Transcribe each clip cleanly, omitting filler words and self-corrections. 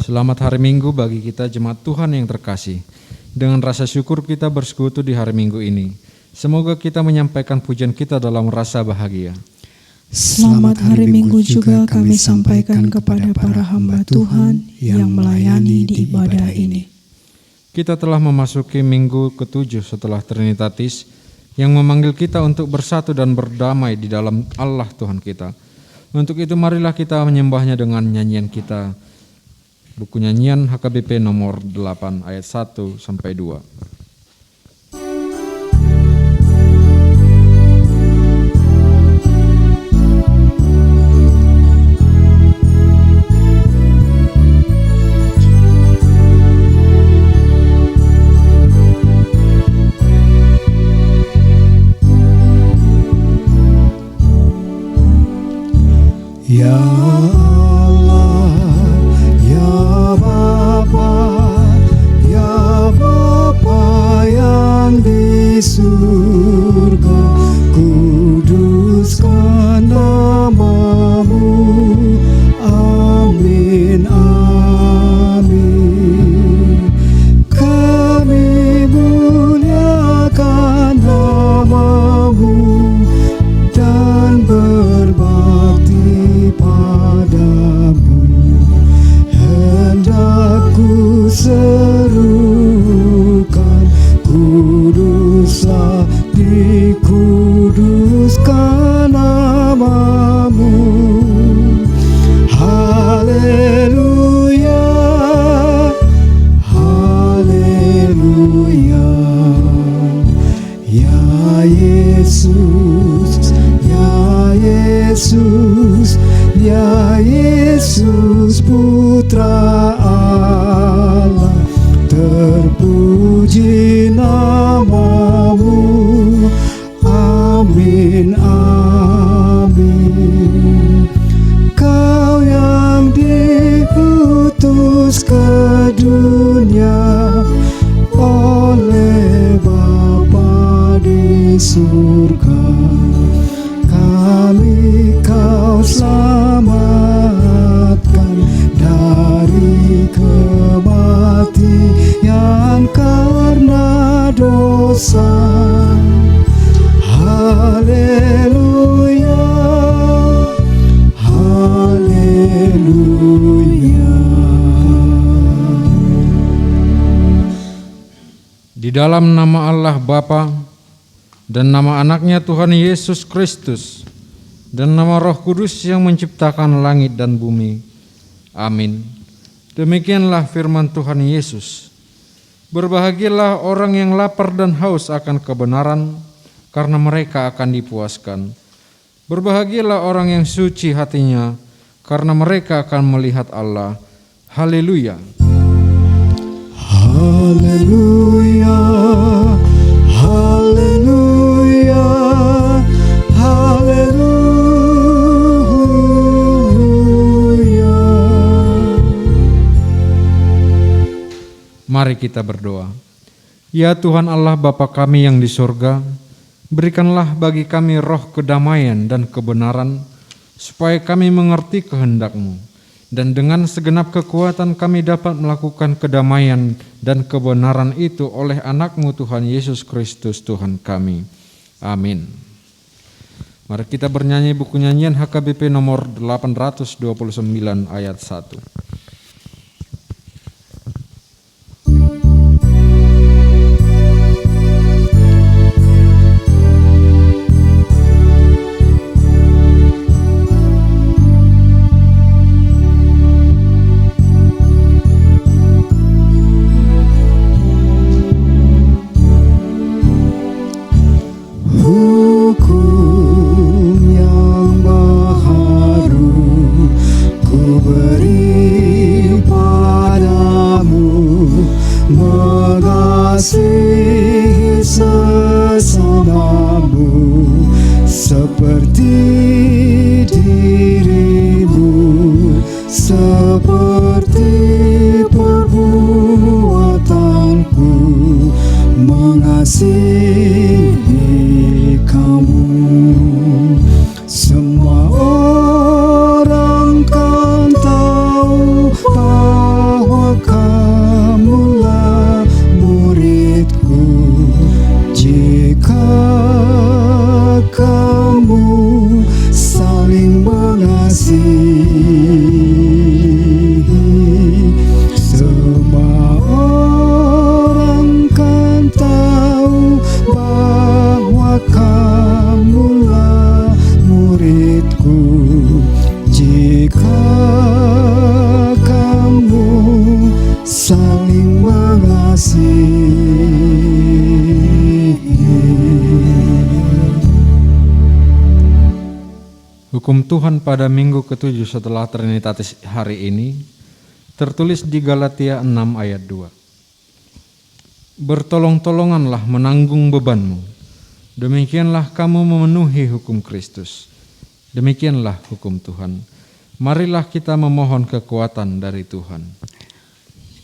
Selamat hari Minggu bagi kita jemaat Tuhan yang terkasih. Dengan rasa syukur kita bersekutu di hari Minggu ini. Semoga kita menyampaikan pujian kita dalam rasa bahagia. Selamat hari Minggu juga kami sampaikan kepada para hamba Tuhan yang melayani di ibadah ini. Kita telah memasuki minggu ke-7 setelah Trinitatis yang memanggil kita untuk bersatu dan berdamai di dalam Allah Tuhan kita. Untuk itu marilah kita menyembahnya dengan nyanyian kita. Buku nyanyian HKBP nomor 8 ayat 1 sampai 2. Ya Allah, ya Bapa yang di surga, kuduskan nama-Mu. Amin, amin. Kami muliakan nama-Mu dan berbakti padamu. Hendak ku serukan, kuduslah, dikuduskan nama-Mu. Haleluya, haleluya. Ya Yesus, ya Yesus, ya Yesus, Putra Allah, terpuji nama-Mu. Amin, amin. Kau yang diutus ke dunia oleh Bapa di surga, kami Kau selamatkan dari kematian karena dosa. Haleluya, haleluya. Di dalam nama Allah Bapa dan nama anaknya Tuhan Yesus Kristus dan nama Roh Kudus yang menciptakan langit dan bumi. Amin. Demikianlah firman Tuhan Yesus. Berbahagialah orang yang lapar dan haus akan kebenaran, karena mereka akan dipuaskan. Berbahagialah orang yang suci hatinya, karena mereka akan melihat Allah. Haleluya. Haleluya, haleluya, haleluya. Mari kita berdoa. Ya Tuhan Allah Bapa kami yang di surga, berikanlah bagi kami roh kedamaian dan kebenaran, supaya kami mengerti kehendak-Mu, dan dengan segenap kekuatan kami dapat melakukan kedamaian dan kebenaran itu oleh anak-Mu Tuhan Yesus Kristus Tuhan kami. Amin. Mari kita bernyanyi buku nyanyian HKBP nomor 829 ayat 1. Semua orang kan tahu bahwa Hukum Tuhan pada minggu ke-7 setelah Trinitatis hari ini tertulis di Galatia 6 ayat 2. Bertolong-tolonganlah menanggung bebanmu, demikianlah kamu memenuhi hukum Kristus. Demikianlah hukum Tuhan. Marilah kita memohon kekuatan dari Tuhan.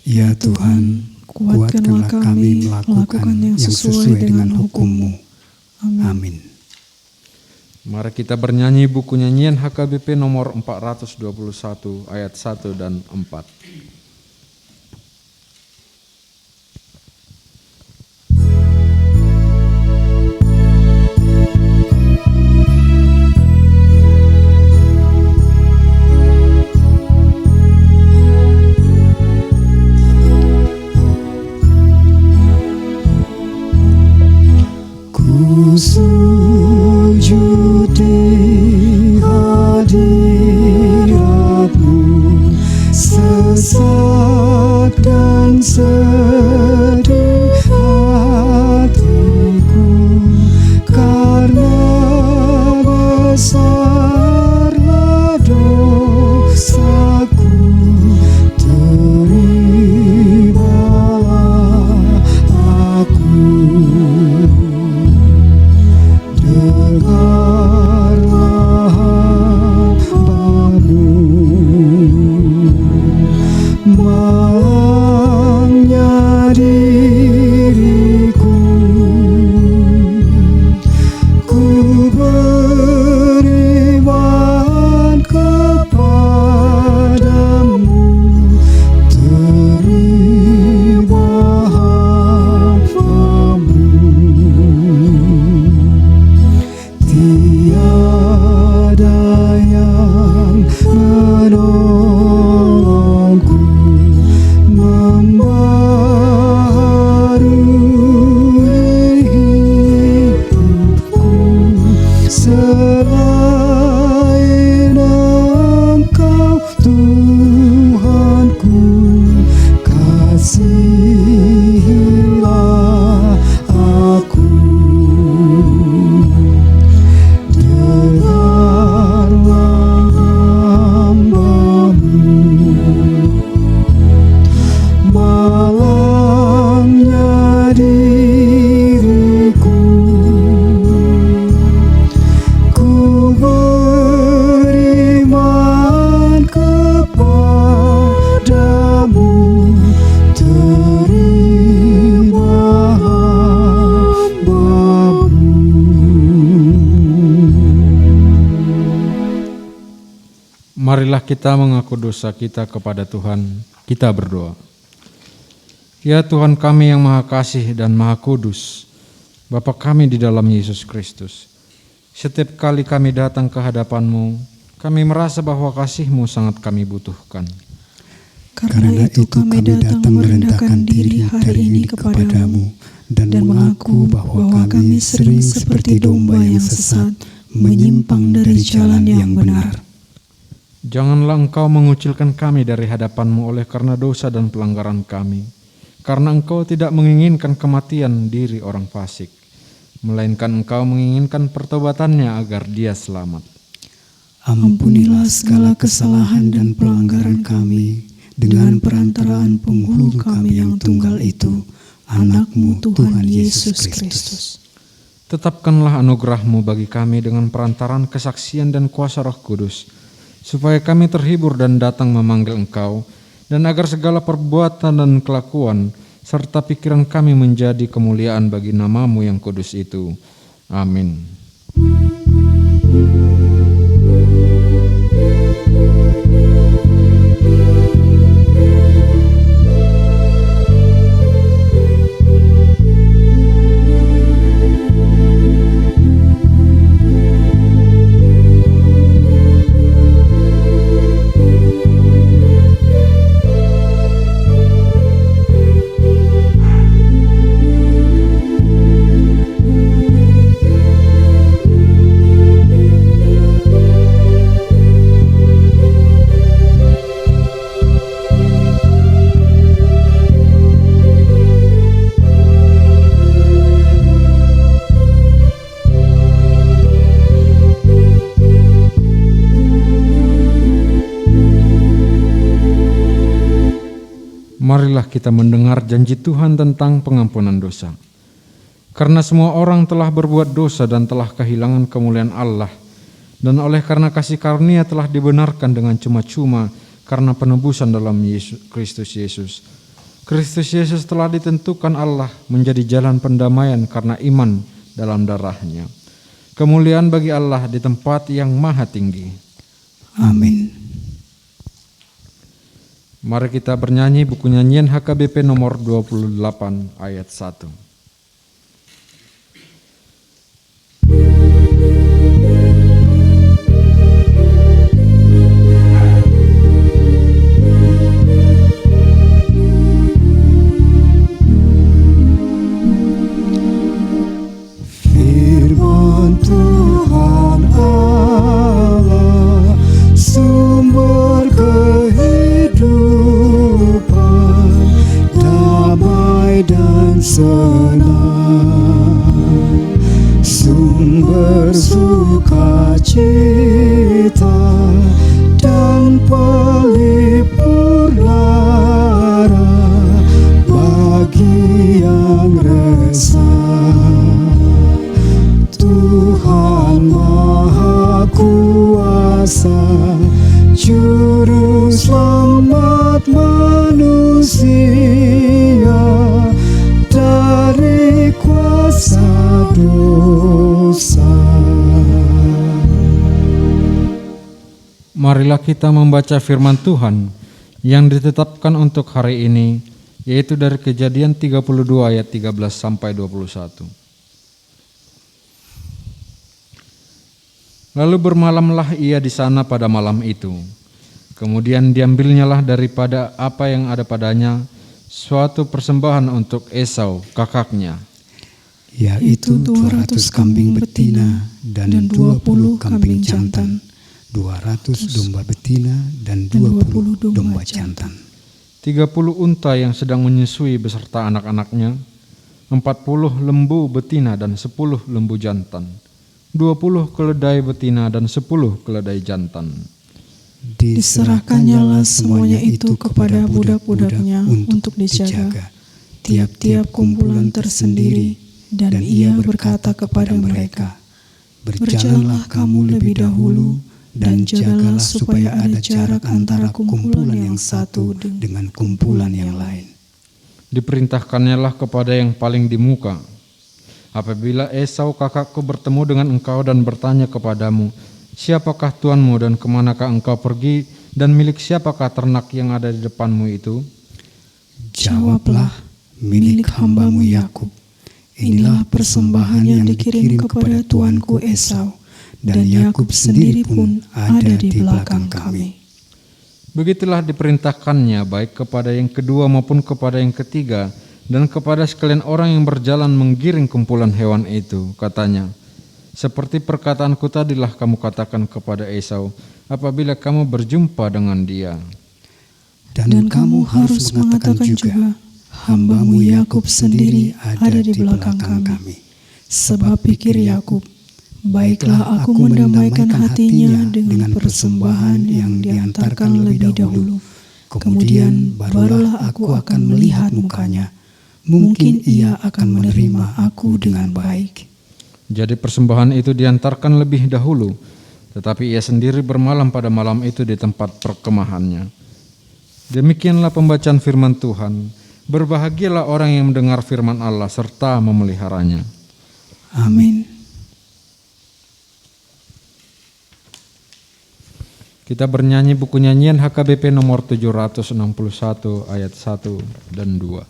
Ya Tuhan, kuatkanlah kami melakukan yang sesuai dengan hukum-Mu. Amin. Mari kita bernyanyi buku nyanyian HKBP nomor 421 ayat 1 dan 4. Sujud di hadirat-Mu, sesak dan sedih hatiku, karena besarlah dosaku. Terimalah aku. Dengarlah hamba-Mu, malangnya diriku. Ku beriman kepadamu, terima hamba-Mu. Tiada yang menolongku, membaharui hidupku, selain Engkau Tuhanku. Kasihilah aku. Dengarlah hamba-Mu, malangnya diriku. Ku beriman kepadamu, terima hamba-Mu. Marilah kita mengaku dosa kita kepada Tuhan. Kita berdoa. Ya Tuhan kami yang Maha Kasih dan Maha Kudus, Bapa kami di dalam Yesus Kristus. Setiap kali kami datang ke hadapan-Mu, kami merasa bahwa kasih-Mu sangat kami butuhkan. Karena itu kami datang merendahkan diri hari ini kepadamu dan mengaku bahwa kami sering seperti domba yang sesat, menyimpang dari jalan yang benar. Janganlah Engkau mengucilkan kami dari hadapan-Mu oleh karena dosa dan pelanggaran kami, karena Engkau tidak menginginkan kematian diri orang fasik, melainkan Engkau menginginkan pertobatannya agar dia selamat. Ampunilah segala kesalahan dan pelanggaran kami dengan perantaraan penghulu kami yang tunggal itu, Anak-Mu Tuhan Yesus Kristus. Tetapkanlah anugerah-Mu bagi kami dengan perantaraan kesaksian dan kuasa Roh Kudus, supaya kami terhibur dan datang memanggil Engkau, dan agar segala perbuatan dan kelakuan serta pikiran kami menjadi kemuliaan bagi nama-Mu yang kudus itu. Amin. Marilah kita mendengar janji Tuhan tentang pengampunan dosa. Karena semua orang telah berbuat dosa dan telah kehilangan kemuliaan Allah, dan oleh karena kasih karunia telah dibenarkan dengan cuma-cuma karena penebusan dalam Kristus Yesus. Kristus Yesus telah ditentukan Allah menjadi jalan pendamaian karena iman dalam darah-Nya. Kemuliaan bagi Allah di tempat yang maha tinggi. Amin. Mari kita bernyanyi buku nyanyian HKBP nomor 28 ayat 1. Firman Tuhan Allah, sumber kehidupan, damai dan senang, sumber sukacita dan pelipur lara bagi yang resah. Tuhan Maha Kuasa, Juru Selamat manusia dari kuasa dosa. Marilah kita membaca firman Tuhan yang ditetapkan untuk hari ini, yaitu dari Kejadian 32 ayat 13 sampai 21. Lalu bermalamlah ia di sana pada malam itu. Kemudian diambilnyalah daripada apa yang ada padanya suatu persembahan untuk Esau kakaknya, yaitu 200 kambing betina dan 20 kambing jantan, 200 domba betina dan 20 domba jantan, 30 unta yang sedang menyusui beserta anak-anaknya, 40 lembu betina dan 10 lembu jantan, 20 keledai betina dan 10 keledai jantan. Diserahkannyalah semuanya itu kepada budak-budaknya untuk dijaga, tiap-tiap kumpulan tersendiri, dan ia berkata kepada mereka, "Berjalanlah kamu lebih dahulu, dan jagalah supaya ada jarak antara kumpulan yang satu dengan kumpulan yang lain." Diperintahkannyalah kepada yang paling di muka, "Apabila Esau kakakku bertemu dengan engkau dan bertanya kepadamu, siapakah tuanmu dan kemanakah engkau pergi, dan milik siapakah ternak yang ada di depanmu itu?" Jawablah, "Milik hambamu Yakub. Inilah persembahan yang dikirim kepada tuanku Esau, dan Yakub sendiri pun ada di belakang kami." Begitulah diperintahkannya baik kepada yang kedua maupun kepada yang ketiga, dan kepada sekalian orang yang berjalan menggiring kumpulan hewan itu, katanya, "Seperti perkataanku tadilah kamu katakan kepada Esau apabila kamu berjumpa dengan dia." Dan kamu harus mengatakan juga, "Hambamu Yakub sendiri ada di belakang kami." Sebab pikir Yakub, "Baiklah aku mendamaikan hatinya dengan persembahan yang diantarkan lebih dahulu. Kemudian barulah aku akan melihat mukanya. Mungkin ia akan menerima aku dengan baik." Jadi persembahan itu diantarkan lebih dahulu, tetapi ia sendiri bermalam pada malam itu di tempat perkemahannya. Demikianlah pembacaan firman Tuhan. Berbahagialah orang yang mendengar firman Allah serta memeliharanya. Amin. Kita bernyanyi buku nyanyian HKBP nomor 761 ayat 1 dan 2.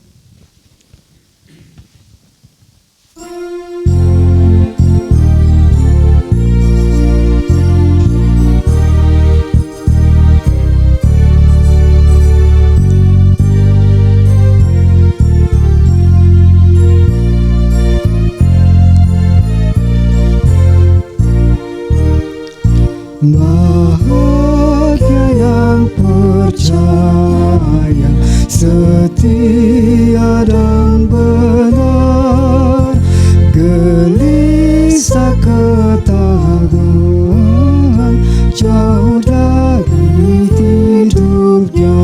Bahagia yang percaya, setia dan benar, gelisah ketakutan jauh dari tidurnya,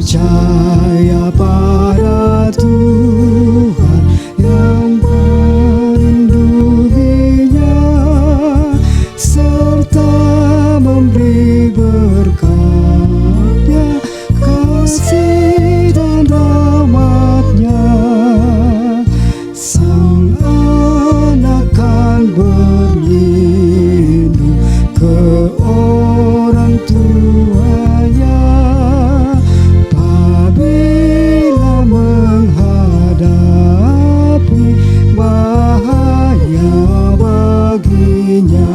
percaya pada Tuhan yang melindunginya serta memberi berkat-Nya, kasih dan rahmat-Nya. Sang anak kan berlindung ke orang tuanya apabila menghadapi bahaya baginya.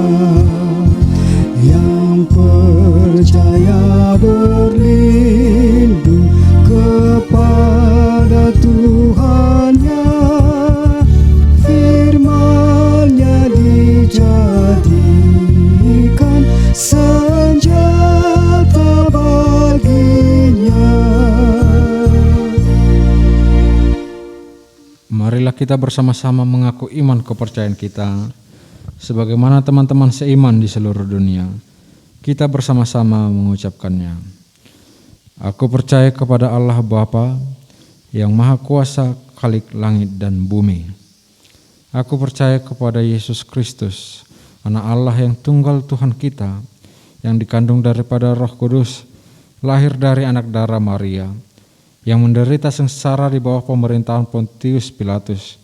Yang percaya berlindung kepada Tuhannya, firman-Nya dijadikan senjata baginya. Marilah kita bersama-sama mengaku iman kepercayaan kita sebagaimana teman-teman seiman di seluruh dunia. Kita bersama-sama mengucapkannya. Aku percaya kepada Allah Bapa yang Maha Kuasa, Khalik langit dan bumi. Aku percaya kepada Yesus Kristus, Anak Allah yang tunggal Tuhan kita, yang dikandung daripada Roh Kudus, lahir dari anak darah Maria, yang menderita sengsara di bawah pemerintahan Pontius Pilatus,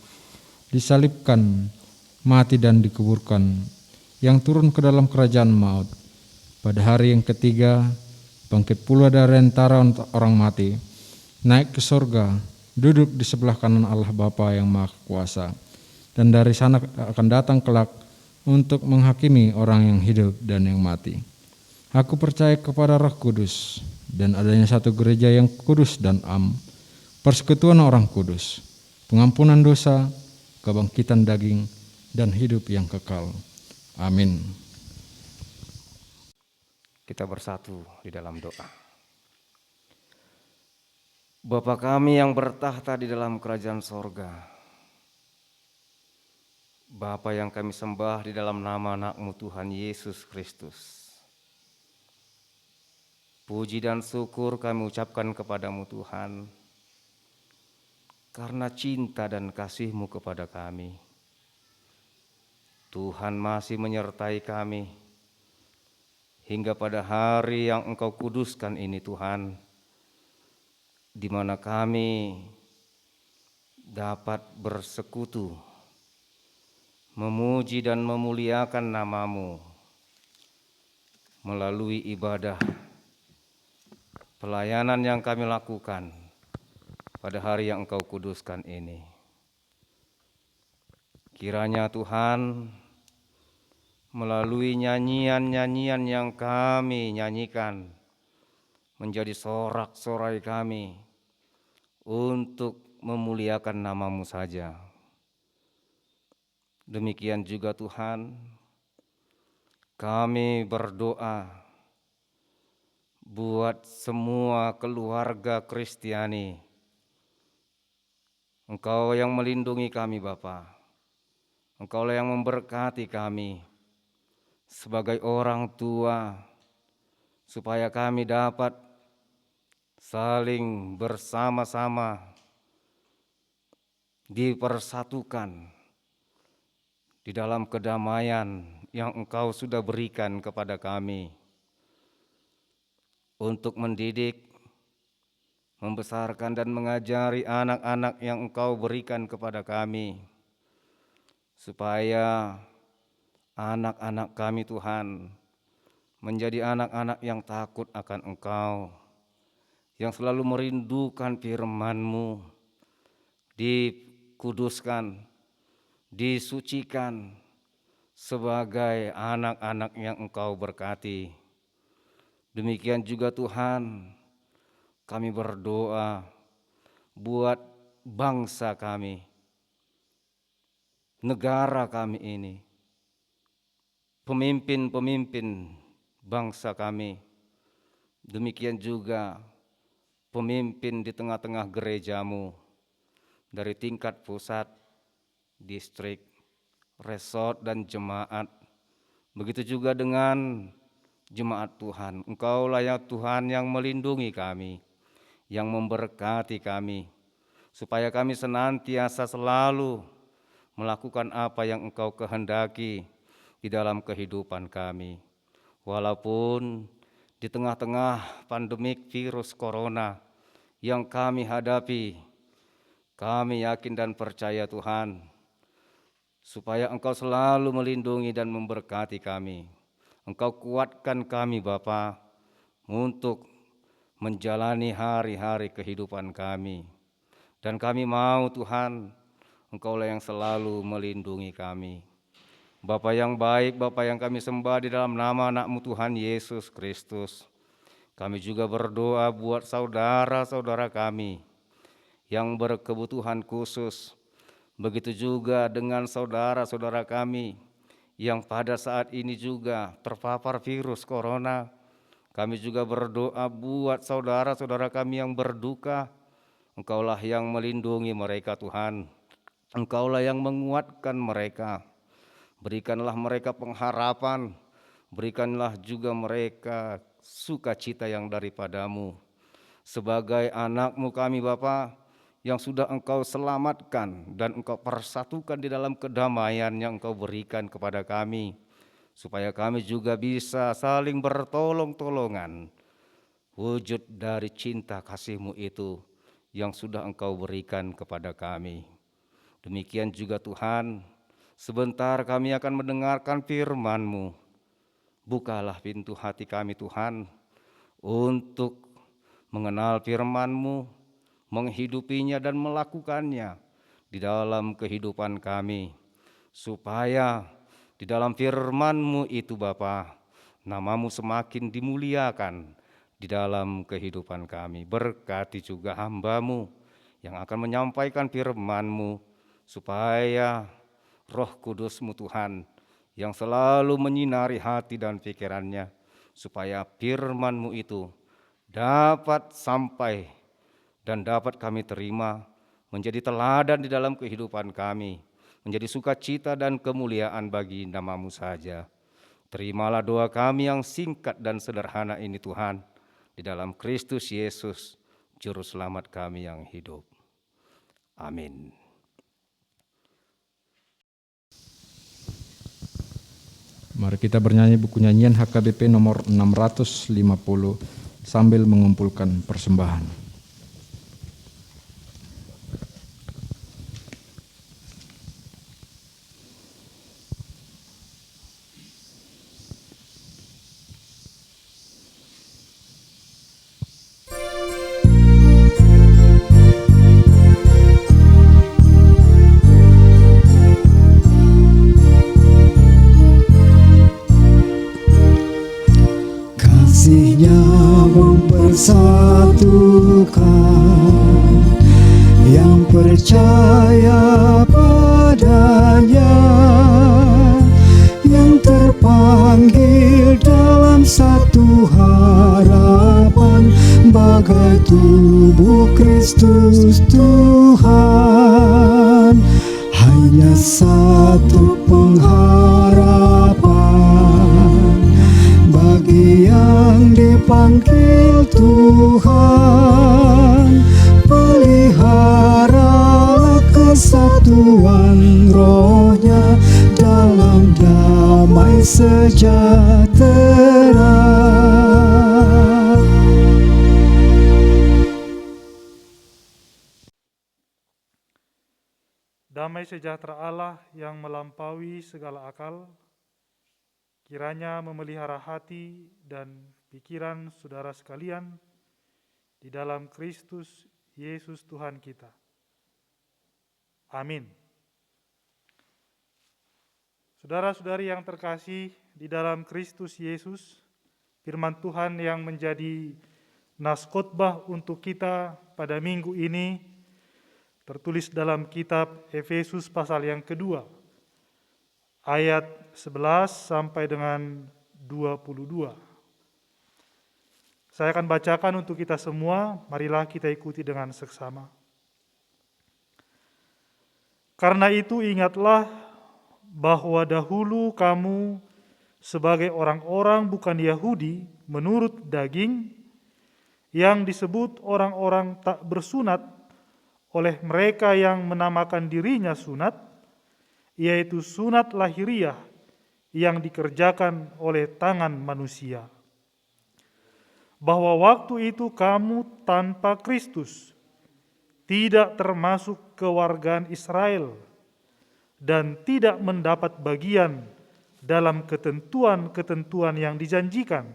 disalibkan, mati dan dikuburkan, yang turun ke dalam kerajaan maut. Pada hari yang ketiga, bangkit pula dari antara orang mati, naik ke surga, duduk di sebelah kanan Allah Bapa yang Maha Kuasa, dan dari sana akan datang kelak untuk menghakimi orang yang hidup dan yang mati. Aku percaya kepada Roh Kudus dan adanya satu gereja yang kudus dan am, persekutuan orang kudus, pengampunan dosa, kebangkitan daging, dan hidup yang kekal. Amin. Kita bersatu di dalam doa. Bapa kami yang bertahta di dalam kerajaan sorga, Bapa yang kami sembah di dalam nama anak-Mu Tuhan Yesus Kristus, puji dan syukur kami ucapkan kepadamu Tuhan, karena cinta dan kasih-Mu kepada kami. Tuhan masih menyertai kami hingga pada hari yang Engkau kuduskan ini Tuhan, di mana kami dapat bersekutu, memuji dan memuliakan nama-Mu melalui ibadah, pelayanan yang kami lakukan pada hari yang Engkau kuduskan ini. Kiranya Tuhan, melalui nyanyian-nyanyian yang kami nyanyikan, menjadi sorak-sorai kami untuk memuliakan nama-Mu saja. Demikian juga Tuhan, kami berdoa buat semua keluarga Kristiani. Engkau yang melindungi kami Bapa, Engkaulah yang memberkati kami sebagai orang tua, supaya kami dapat saling bersama-sama dipersatukan di dalam kedamaian yang Engkau sudah berikan kepada kami untuk mendidik, membesarkan dan mengajari anak-anak yang Engkau berikan kepada kami, supaya anak-anak kami Tuhan menjadi anak-anak yang takut akan Engkau, yang selalu merindukan firman-Mu, dikuduskan, disucikan sebagai anak-anak yang Engkau berkati. Demikian juga Tuhan, kami berdoa buat bangsa kami, negara kami ini, pemimpin-pemimpin bangsa kami, demikian juga pemimpin di tengah-tengah gereja-Mu, dari tingkat pusat, distrik, resort, dan jemaat. Begitu juga dengan jemaat Tuhan. Engkaulah ya Tuhan yang melindungi kami, yang memberkati kami, supaya kami senantiasa selalu melakukan apa yang Engkau kehendaki di dalam kehidupan kami. Walaupun di tengah-tengah pandemik virus corona yang kami hadapi, kami yakin dan percaya Tuhan, supaya Engkau selalu melindungi dan memberkati kami. Engkau kuatkan kami Bapa untuk menjalani hari-hari kehidupan kami. Dan kami mau Tuhan, Engkaulah yang selalu melindungi kami. Bapa yang baik, Bapa yang kami sembah di dalam nama anak-Mu Tuhan Yesus Kristus. Kami juga berdoa buat saudara-saudara kami yang berkebutuhan khusus. Begitu juga dengan saudara-saudara kami yang pada saat ini juga terpapar virus corona. Kami juga berdoa buat saudara-saudara kami yang berduka. Engkaulah yang melindungi mereka Tuhan. Engkaulah yang menguatkan mereka. Berikanlah mereka pengharapan. Berikanlah juga mereka sukacita yang daripada-Mu. Sebagai anak-Mu kami Bapa, yang sudah Engkau selamatkan dan Engkau persatukan di dalam kedamaian yang Engkau berikan kepada kami, supaya kami juga bisa saling bertolong-tolongan, wujud dari cinta kasih-Mu itu yang sudah Engkau berikan kepada kami. Demikian juga Tuhan, sebentar kami akan mendengarkan firman-Mu. Bukalah pintu hati kami Tuhan, untuk mengenal firman-Mu, menghidupinya dan melakukannya di dalam kehidupan kami, supaya di dalam firman-Mu itu Bapa, nama-Mu semakin dimuliakan di dalam kehidupan kami. Berkati juga hamba-Mu yang akan menyampaikan firman-Mu, supaya Roh Kudus-Mu Tuhan yang selalu menyinari hati dan pikirannya, supaya firman-Mu itu dapat sampai dan dapat kami terima, menjadi teladan di dalam kehidupan kami, menjadi sukacita dan kemuliaan bagi nama-Mu saja. Terimalah doa kami yang singkat dan sederhana ini Tuhan, di dalam Kristus Yesus, Juru Selamat kami yang hidup. Amin. Mari kita bernyanyi buku nyanyian HKBP nomor 650 sambil mengumpulkan persembahan. Kasih-Nya mempersatukan yang percaya padanya, yang terpanggil dalam satu harapan, bagai tubuh Kristus Tuhan. Hanya satu pengharapan bagi yang dipanggil Tuhan. Peliharalah kesatuan Roh-Nya dalam damai sejahtera. Damai sejahtera Allah yang melampaui segala akal, kiranya memelihara hati dan pikiran saudara sekalian di dalam Kristus Yesus Tuhan kita. Amin. Saudara-saudari yang terkasih di dalam Kristus Yesus, firman Tuhan yang menjadi nas khotbah untuk kita pada minggu ini tertulis dalam kitab Efesus pasal yang kedua, ayat 11 sampai dengan 22. Saya akan bacakan untuk kita semua, marilah kita ikuti dengan seksama. Karena itu ingatlah bahwa dahulu kamu sebagai orang-orang bukan Yahudi menurut daging, yang disebut orang-orang tak bersunat oleh mereka yang menamakan dirinya sunat, yaitu sunat lahiriah yang dikerjakan oleh tangan manusia. Bahwa waktu itu kamu tanpa Kristus, tidak termasuk kewargaan Israel, dan tidak mendapat bagian dalam ketentuan-ketentuan yang dijanjikan,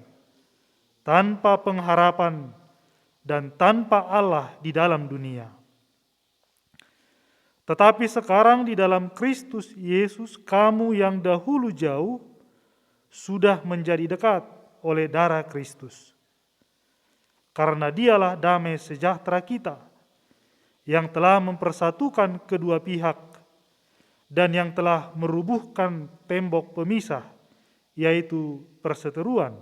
tanpa pengharapan dan tanpa Allah di dalam dunia. Tetapi sekarang di dalam Kristus Yesus, kamu yang dahulu jauh sudah menjadi dekat oleh darah Kristus. Karena dialah damai sejahtera kita, yang telah mempersatukan kedua pihak dan yang telah merubuhkan tembok pemisah, yaitu perseteruan.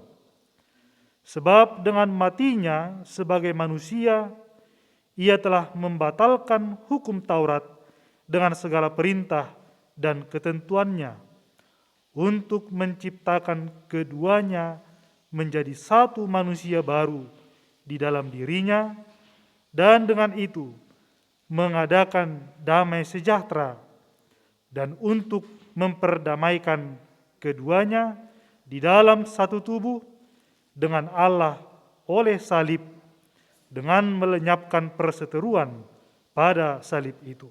Sebab dengan matinya sebagai manusia, ia telah membatalkan hukum Taurat dengan segala perintah dan ketentuannya, untuk menciptakan keduanya menjadi satu manusia baru di dalam dirinya, dan dengan itu mengadakan damai sejahtera, dan untuk memperdamaikan keduanya di dalam satu tubuh dengan Allah oleh salib, dengan melenyapkan perseteruan pada salib itu.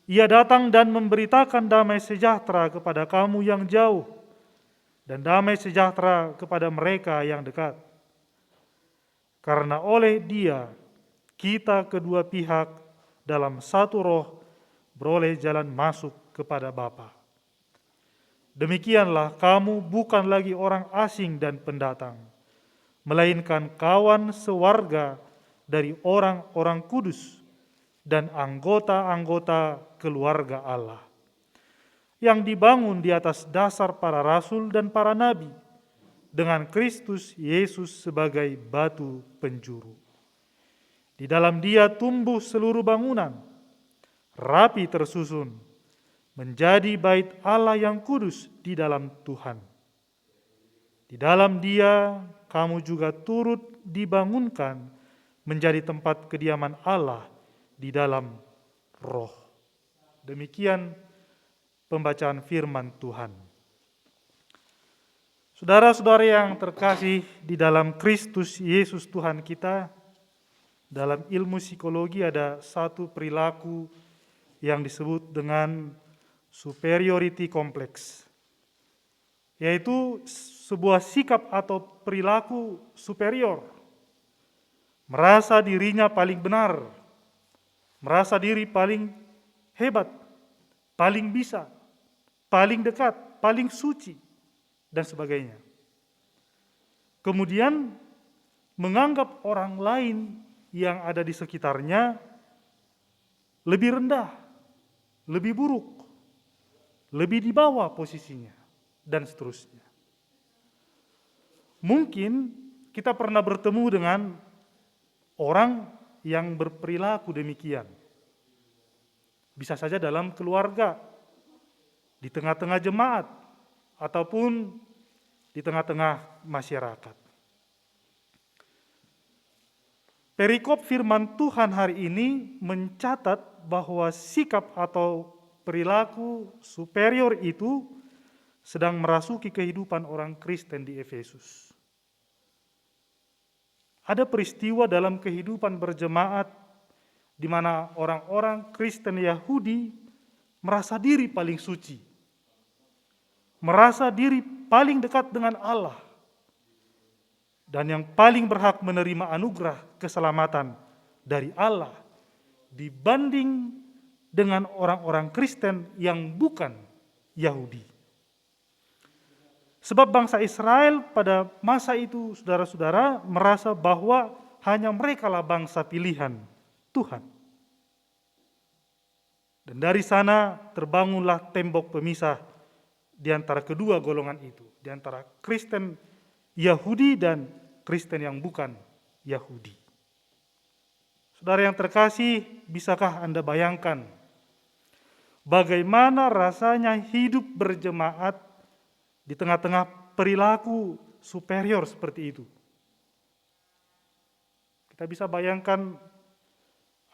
Ia datang dan memberitakan damai sejahtera kepada kamu yang jauh, dan damai sejahtera kepada mereka yang dekat. Karena oleh Dia, kita kedua pihak dalam satu roh beroleh jalan masuk kepada Bapa. Demikianlah kamu bukan lagi orang asing dan pendatang, melainkan kawan sewarga dari orang-orang kudus dan anggota-anggota keluarga Allah, yang dibangun di atas dasar para rasul dan para nabi, dengan Kristus Yesus sebagai batu penjuru. Di dalam Dia tumbuh seluruh bangunan, rapi tersusun, menjadi bait Allah yang kudus di dalam Tuhan. Di dalam Dia kamu juga turut dibangunkan menjadi tempat kediaman Allah di dalam Roh. Demikian pembacaan firman Tuhan. Saudara-saudara yang terkasih di dalam Kristus Yesus Tuhan kita, dalam ilmu psikologi ada satu perilaku yang disebut dengan superiority complex, yaitu sebuah sikap atau perilaku superior, merasa dirinya paling benar, merasa diri paling hebat, paling bisa, paling dekat, paling suci, dan sebagainya. Kemudian menganggap orang lain yang ada di sekitarnya lebih rendah, lebih buruk, lebih di bawah posisinya, dan seterusnya. Mungkin kita pernah bertemu dengan orang yang berperilaku demikian. Bisa saja dalam keluarga, di tengah-tengah jemaat, ataupun di tengah-tengah masyarakat. Perikop firman Tuhan hari ini mencatat bahwa sikap atau perilaku superior itu sedang merasuki kehidupan orang Kristen di Efesus. Ada peristiwa dalam kehidupan berjemaat di mana orang-orang Kristen Yahudi merasa diri paling suci, merasa diri paling dekat dengan Allah, dan yang paling berhak menerima anugerah keselamatan dari Allah dibanding dengan orang-orang Kristen yang bukan Yahudi. Sebab bangsa Israel pada masa itu, saudara-saudara, merasa bahwa hanya merekalah bangsa pilihan Tuhan. Dan dari sana terbangunlah tembok pemisah di antara kedua golongan itu, di antara Kristen Yahudi dan Kristen yang bukan Yahudi. Saudara yang terkasih, bisakah Anda bayangkan bagaimana rasanya hidup berjemaat di tengah-tengah perilaku superior seperti itu? Kita bisa bayangkan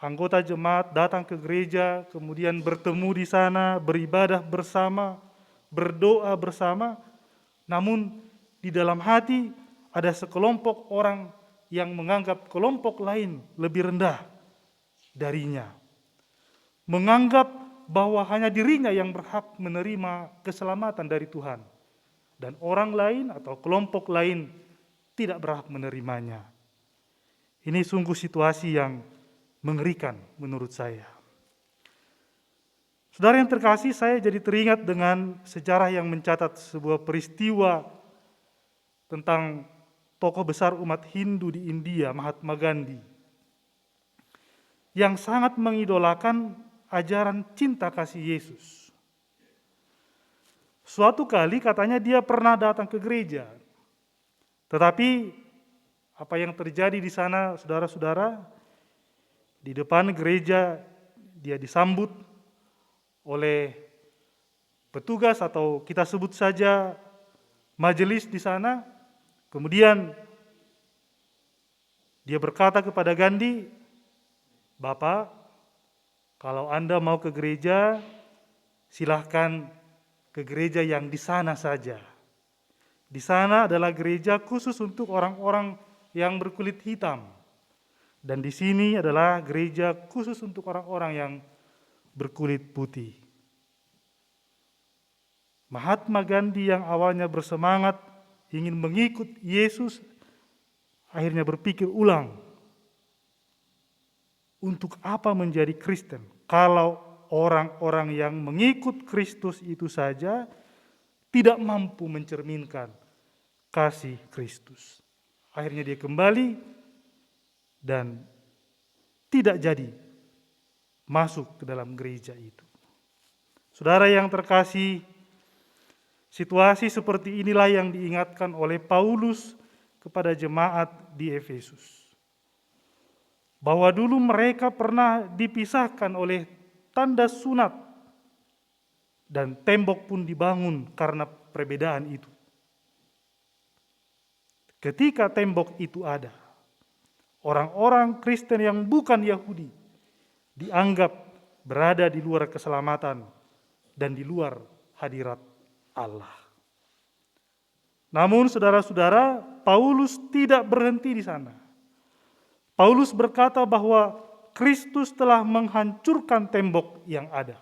anggota jemaat datang ke gereja, kemudian bertemu di sana, beribadah bersama, berdoa bersama, namun di dalam hati ada sekelompok orang yang menganggap kelompok lain lebih rendah darinya. Menganggap bahwa hanya dirinya yang berhak menerima keselamatan dari Tuhan. Dan orang lain atau kelompok lain tidak berhak menerimanya. Ini sungguh situasi yang mengerikan menurut saya. Saudara yang terkasih, saya jadi teringat dengan sejarah yang mencatat sebuah peristiwa tentang tokoh besar umat Hindu di India, Mahatma Gandhi, yang sangat mengidolakan ajaran cinta kasih Yesus. Suatu kali katanya dia pernah datang ke gereja, tetapi apa yang terjadi di sana, saudara-saudara, di depan gereja dia disambut oleh petugas atau kita sebut saja majelis di sana. Kemudian dia berkata kepada Gandhi, "Bapak, kalau Anda mau ke gereja, silahkan ke gereja yang di sana saja. Di sana adalah gereja khusus untuk orang-orang yang berkulit hitam. Dan di sini adalah gereja khusus untuk orang-orang yang berkulit putih." Mahatma Gandhi yang awalnya bersemangat ingin mengikut Yesus, akhirnya berpikir ulang, untuk apa menjadi Kristen kalau orang-orang yang mengikut Kristus itu saja tidak mampu mencerminkan kasih Kristus. Akhirnya dia kembali dan tidak jadi masuk ke dalam gereja itu. Saudara yang terkasih, situasi seperti inilah yang diingatkan oleh Paulus kepada jemaat di Efesus. Bahwa dulu mereka pernah dipisahkan oleh tanda sunat dan tembok pun dibangun karena perbedaan itu. Ketika tembok itu ada, orang-orang Kristen yang bukan Yahudi dianggap berada di luar keselamatan dan di luar hadirat Allah. Namun saudara-saudara, Paulus tidak berhenti di sana. Paulus berkata bahwa Kristus telah menghancurkan tembok yang ada.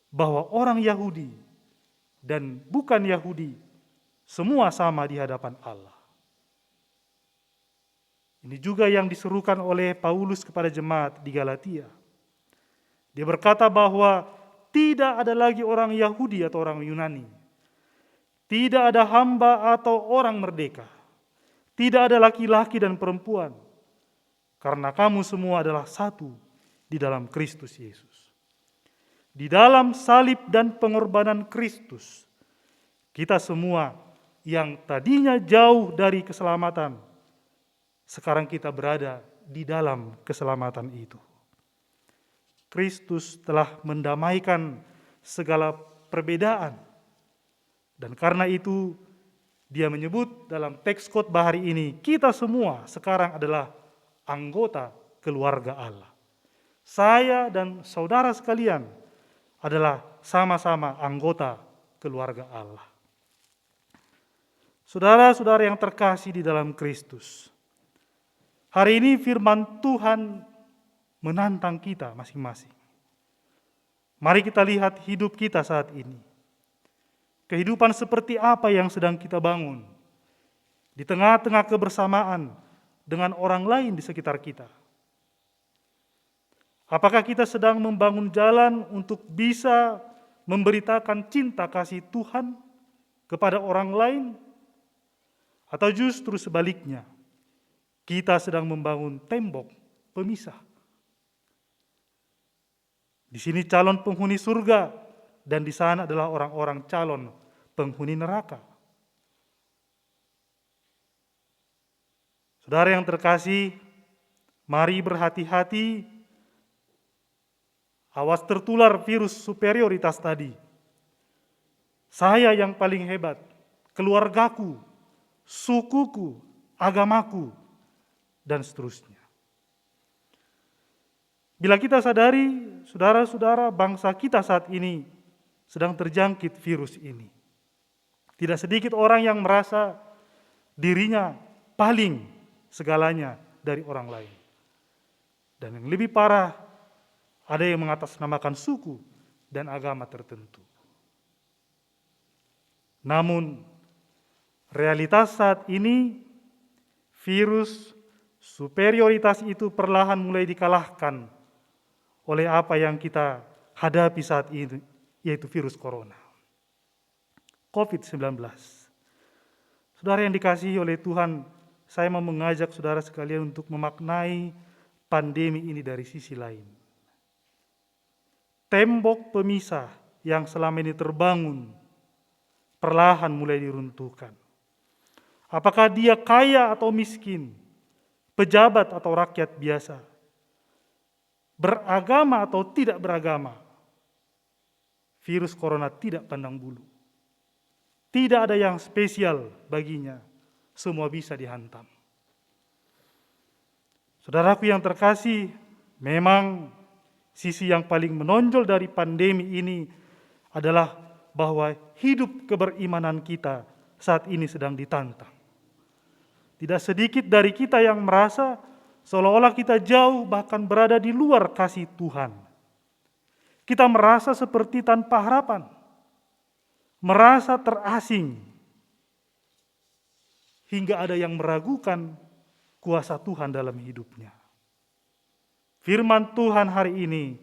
Bahwa orang Yahudi dan bukan Yahudi semua sama di hadapan Allah. Ini juga yang diserukan oleh Paulus kepada jemaat di Galatia. Dia berkata bahwa tidak ada lagi orang Yahudi atau orang Yunani. Tidak ada hamba atau orang merdeka. Tidak ada laki-laki dan perempuan. Karena kamu semua adalah satu di dalam Kristus Yesus. Di dalam salib dan pengorbanan Kristus, kita semua yang tadinya jauh dari keselamatan, sekarang kita berada di dalam keselamatan itu. Kristus telah mendamaikan segala perbedaan. Dan karena itu, dia menyebut dalam teks khotbah hari ini, kita semua sekarang adalah anggota keluarga Allah. Saya dan saudara sekalian adalah sama-sama anggota keluarga Allah. Saudara-saudara yang terkasih di dalam Kristus, hari ini firman Tuhan menantang kita masing-masing. Mari kita lihat hidup kita saat ini. Kehidupan seperti apa yang sedang kita bangun di tengah-tengah kebersamaan dengan orang lain di sekitar kita. Apakah kita sedang membangun jalan untuk bisa memberitakan cinta kasih Tuhan kepada orang lain? Atau justru sebaliknya, kita sedang membangun tembok pemisah? Di sini calon penghuni surga dan di sana adalah orang-orang calon penghuni neraka. Saudara yang terkasih, mari berhati-hati, awas tertular virus superioritas tadi. Saya yang paling hebat, keluargaku, sukuku, agamaku, dan seterusnya. Bila kita sadari, saudara-saudara, bangsa kita saat ini sedang terjangkit virus ini. Tidak sedikit orang yang merasa dirinya paling segalanya dari orang lain. Dan yang lebih parah, ada yang mengatasnamakan suku dan agama tertentu. Namun, realitas saat ini, virus superioritas itu perlahan mulai dikalahkan oleh apa yang kita hadapi saat ini, yaitu virus corona, COVID-19. Saudara yang dikasihi oleh Tuhan, saya mau mengajak saudara sekalian untuk memaknai pandemi ini dari sisi lain. Tembok pemisah yang selama ini terbangun perlahan mulai diruntuhkan. Apakah dia kaya atau miskin, pejabat atau rakyat biasa, beragama atau tidak beragama, virus corona tidak pandang bulu. Tidak ada yang spesial baginya, semua bisa dihantam. Saudaraku yang terkasih, memang sisi yang paling menonjol dari pandemi ini adalah bahwa hidup keberimanan kita saat ini sedang ditantang. Tidak sedikit dari kita yang merasa seolah-olah kita jauh bahkan berada di luar kasih Tuhan. Kita merasa seperti tanpa harapan, merasa terasing, hingga ada yang meragukan kuasa Tuhan dalam hidupnya. Firman Tuhan hari ini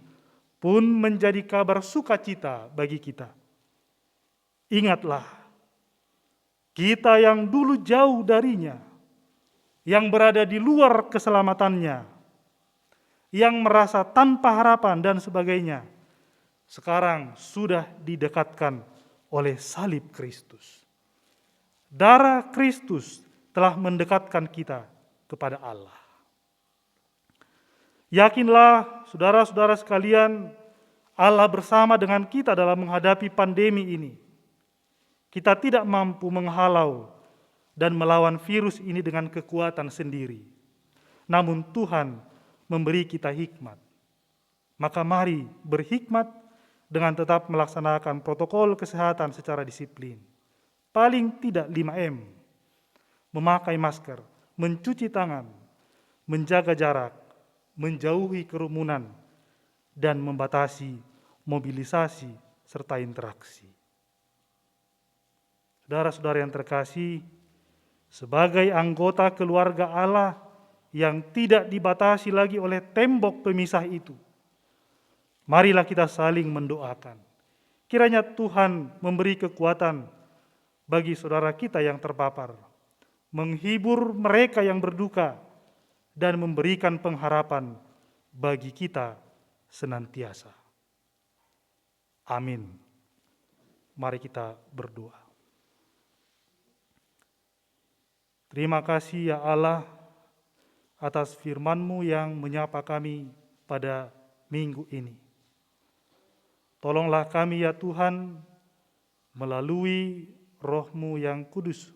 pun menjadi kabar sukacita bagi kita. Ingatlah, kita yang dulu jauh darinya, yang berada di luar keselamatannya, yang merasa tanpa harapan dan sebagainya, sekarang sudah didekatkan oleh salib Kristus. Darah Kristus telah mendekatkan kita kepada Allah. Yakinlah saudara-saudara sekalian, Allah bersama dengan kita dalam menghadapi pandemi ini. Kita tidak mampu menghalau dan melawan virus ini dengan kekuatan sendiri. Namun Tuhan memberi kita hikmat. Maka mari berhikmat dengan tetap melaksanakan protokol kesehatan secara disiplin. Paling tidak 5M. Memakai masker, mencuci tangan, menjaga jarak, menjauhi kerumunan, dan membatasi mobilisasi serta interaksi. Saudara-saudara yang terkasih, sebagai anggota keluarga Allah yang tidak dibatasi lagi oleh tembok pemisah itu, marilah kita saling mendoakan. Kiranya Tuhan memberi kekuatan bagi saudara kita yang terpapar, menghibur mereka yang berduka, dan memberikan pengharapan bagi kita senantiasa. Amin. Mari kita berdoa. Terima kasih ya Allah atas firman-Mu yang menyapa kami pada minggu ini. Tolonglah kami ya Tuhan melalui Roh-Mu yang kudus,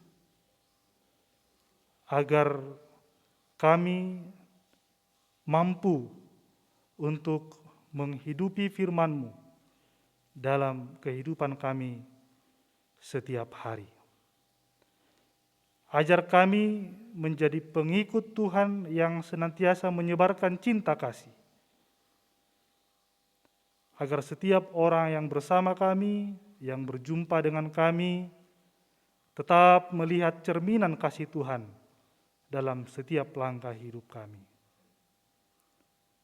agar kami mampu untuk menghidupi firman-Mu dalam kehidupan kami setiap hari. Ajar kami menjadi pengikut Tuhan yang senantiasa menyebarkan cinta kasih, agar setiap orang yang bersama kami, yang berjumpa dengan kami, tetap melihat cerminan kasih Tuhan dalam setiap langkah hidup kami.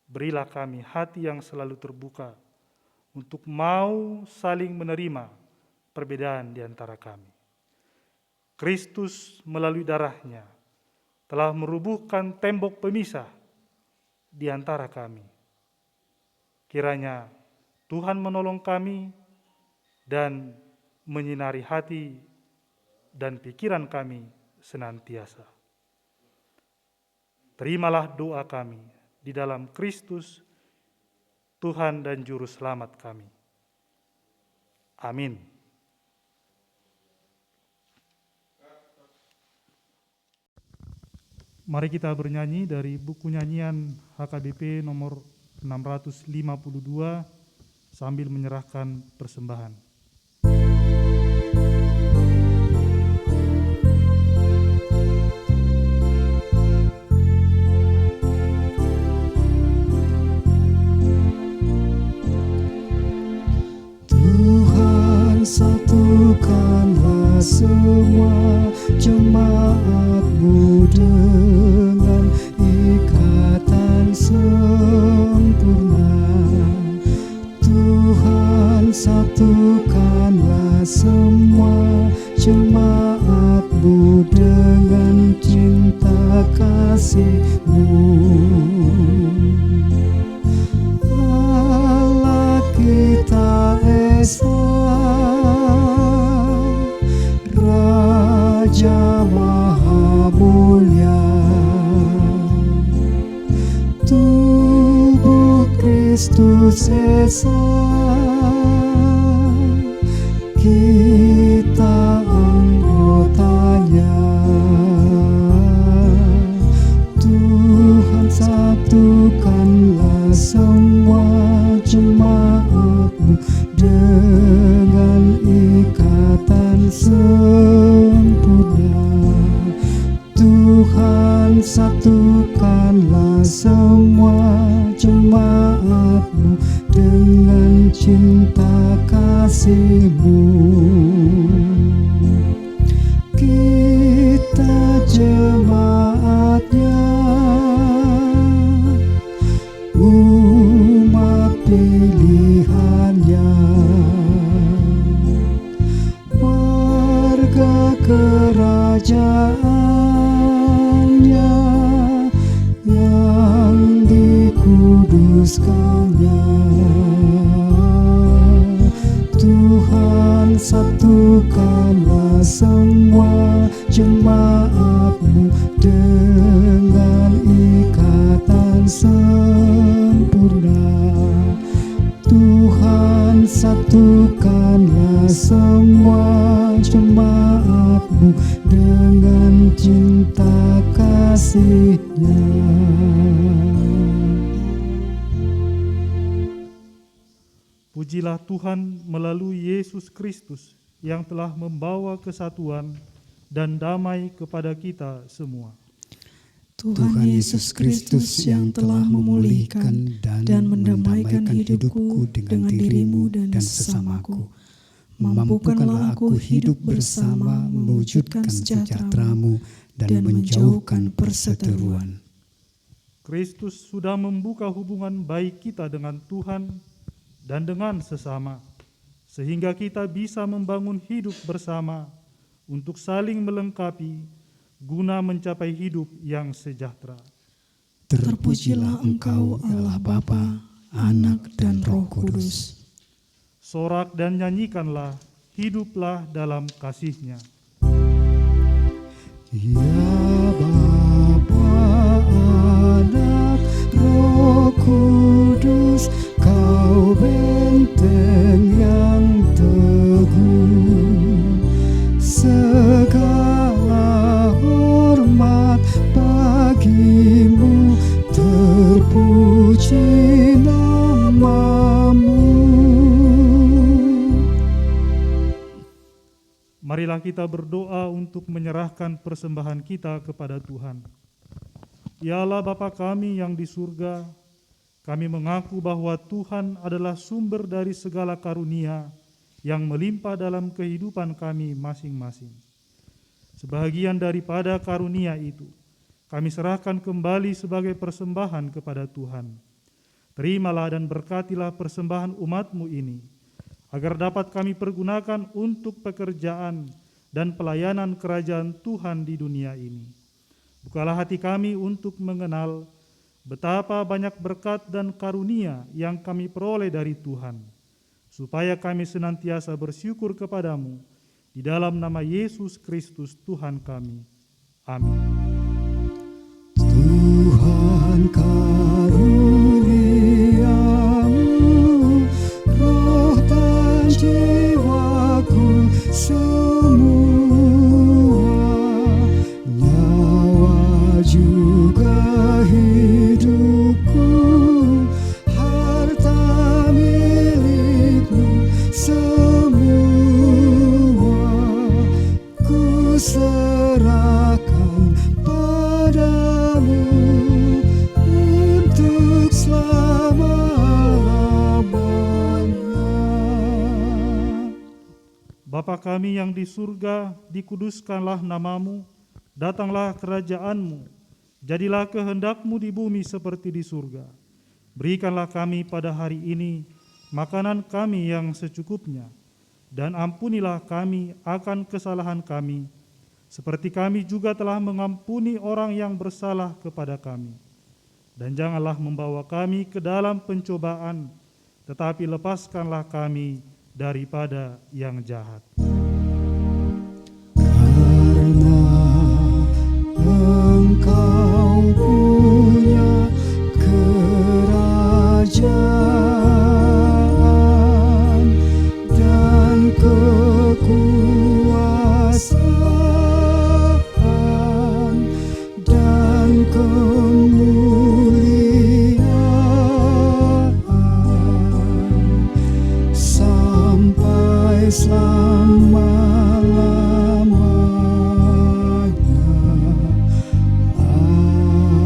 Berilah kami hati yang selalu terbuka untuk mau saling menerima perbedaan di antara kami. Kristus melalui darah-Nya telah merubuhkan tembok pemisah di antara kami. Kiranya Tuhan menolong kami dan menyinari hati dan pikiran kami senantiasa. Terimalah doa kami di dalam Kristus, Tuhan dan Juru Selamat kami. Amin. Mari kita bernyanyi dari buku nyanyian HKBP nomor 652 sambil menyerahkan persembahan. Tuhan, satukanlah semua jemaat-Mu dengan ikatan sempurna. Tuhan, satukanlah semua jemaat-Mu dengan cinta kasih-Mu. Allah kita Esa, Raja Maha Mulia, tubuh Kristus Esa, kita anggotanya. Tuhan, satukanlah semua jemaat-Mu dengan ikatan sempurna. Tuhan, satukanlah semua jemaat-Mu dengan cinta kasih-Mu. Kita jemaat-Nya, umat pilihan-Nya, warga kerajaan-Nya yang dikuduskan-Nya. Tuhan, satukanlah semua jemaat-Mu dengan ikatan sempurna. Tuhan, satukanlah semua jemaat-Mu dengan cinta kasih-Nya. Pujilah Tuhan melalui Yesus Kristus yang telah membawa kesatuan dan damai kepada kita semua. Tuhan Yesus Kristus yang telah memulihkan dan mendamaikan hidupku dengan diri-Mu dan sesamaku. Mampukanlah aku hidup bersama mewujudkan sejahtera-Mu dan menjauhkan perseteruan. Kristus sudah membuka hubungan baik kita dengan Tuhan dan dengan sesama, sehingga kita bisa membangun hidup bersama untuk saling melengkapi guna mencapai hidup yang sejahtera. Terpujilah Engkau Allah Bapa, Anak dan Roh Kudus. Sorak dan nyanyikanlah, hiduplah dalam kasih-Nya. Ya Bapa, Anak, Roh Kudus, Kau benteng yang teguh, segala hormat bagi-Mu, terpuji nama-Mu. Marilah kita berdoa untuk menyerahkan persembahan kita kepada Tuhan. Ya Allah Bapa kami yang di surga, kami mengaku bahwa Tuhan adalah sumber dari segala karunia yang melimpah dalam kehidupan kami masing-masing. Sebahagian daripada karunia itu, kami serahkan kembali sebagai persembahan kepada Tuhan. Terimalah dan berkatilah persembahan umat-Mu ini, agar dapat kami pergunakan untuk pekerjaan dan pelayanan kerajaan Tuhan di dunia ini. Bukalah hati kami untuk mengenal betapa banyak berkat dan karunia yang kami peroleh dari Tuhan, supaya kami senantiasa bersyukur kepadamu di dalam nama Yesus Kristus Tuhan kami. Amin. Tuhan karuniamu, roh dan jiwaku semua, nyawa juga Bapa kami yang di surga, dikuduskanlah namamu, datanglah kerajaanmu, jadilah kehendak-Mu di bumi seperti di surga. Berikanlah kami pada hari ini makanan kami yang secukupnya, dan ampunilah kami akan kesalahan kami, seperti kami juga telah mengampuni orang yang bersalah kepada kami. Dan janganlah membawa kami ke dalam pencobaan, tetapi lepaskanlah kami daripada yang jahat. Karena Engkau punya kerajaan dan kekuasaan dan kemuliaan sampai selama-lamanya. Amin.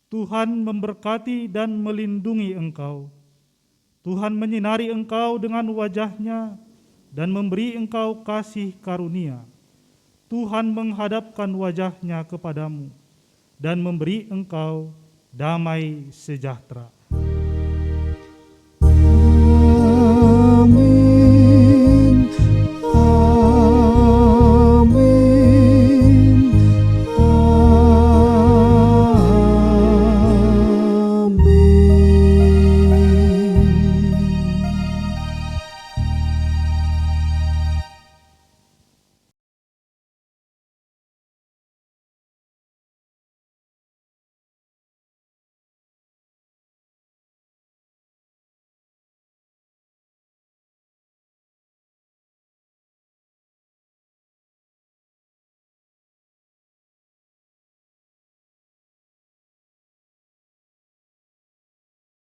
Tuhan memberkati dan melindungi engkau. Tuhan menyinari engkau dengan wajah-Nya dan memberi engkau kasih karunia. Tuhan menghadapkan wajah-Nya kepadamu dan memberi engkau damai sejahtera.